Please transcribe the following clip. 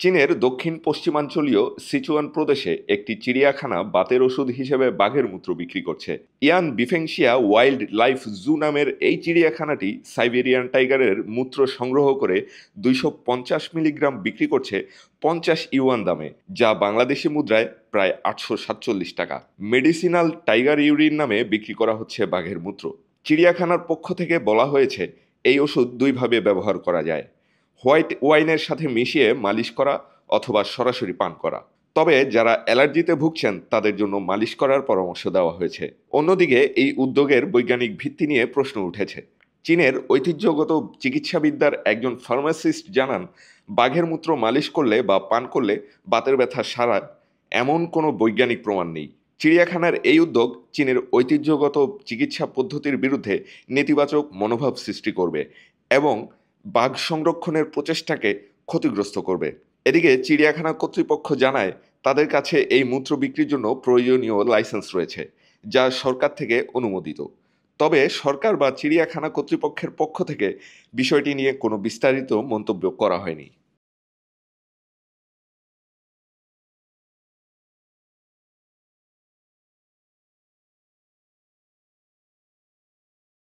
চীনের দক্ষিণ পশ্চিমাঞ্চলীয় সিচুয়ান প্রদেশে একটি চিড়িয়াখানা বাতের ওষুধ হিসেবে বাঘের মূত্র বিক্রি করছে। ইয়ান বিফেংশিয়া ওয়াইল্ড লাইফ জু নামের এই চিড়িয়াখানাটি সাইবেরিয়ান টাইগারের মূত্র সংগ্রহ করে 250 মিলিগ্রাম বিক্রি করছে 50 ইউয়ান দামে, যা বাংলাদেশি মুদ্রায় প্রায় 847 টাকা। মেডিসিনাল টাইগার ইউরিন নামে বিক্রি করা হচ্ছে বাঘের মূত্র। চিড়িয়াখানার পক্ষ থেকে বলা হয়েছে এই ওষুধ দুইভাবে ব্যবহার করা যায়: হোয়াইট ওয়াইনের সাথে মিশিয়ে মালিশ করা অথবা সরাসরি পান করা। তবে যারা অ্যালার্জিতে ভুগছেন তাদের জন্য মালিশ করার পরামর্শ দেওয়া হয়েছে। অন্যদিকে এই উদ্যোগের বৈজ্ঞানিক ভিত্তি নিয়ে প্রশ্ন উঠেছে। চীনের ঐতিহ্যগত চিকিৎসাবিদ্যার একজন ফার্মাসিস্ট জানান, বাঘের মূত্র মালিশ করলে বা পান করলে বাতের ব্যথা সারায় এমন কোনো বৈজ্ঞানিক প্রমাণ নেই। চিড়িয়াখানার এই উদ্যোগ চীনের ঐতিহ্যগত চিকিৎসা পদ্ধতির বিরুদ্ধে নেতিবাচক মনোভাব সৃষ্টি করবে এবং বাঘ সংরক্ষণের প্রচেষ্টাকে ক্ষতিগ্রস্ত করবে। এদিকে চিড়িয়াখানা কর্তৃপক্ষ জানায় তাদের কাছে এই মূত্র বিক্রির জন্য প্রয়োজনীয় লাইসেন্স রয়েছে, যা সরকার থেকে অনুমোদিত। তবে সরকার বা চিড়িয়াখানা কর্তৃপক্ষের পক্ষ থেকে বিষয়টি নিয়ে কোনো বিস্তারিত মন্তব্য করা হয়নি।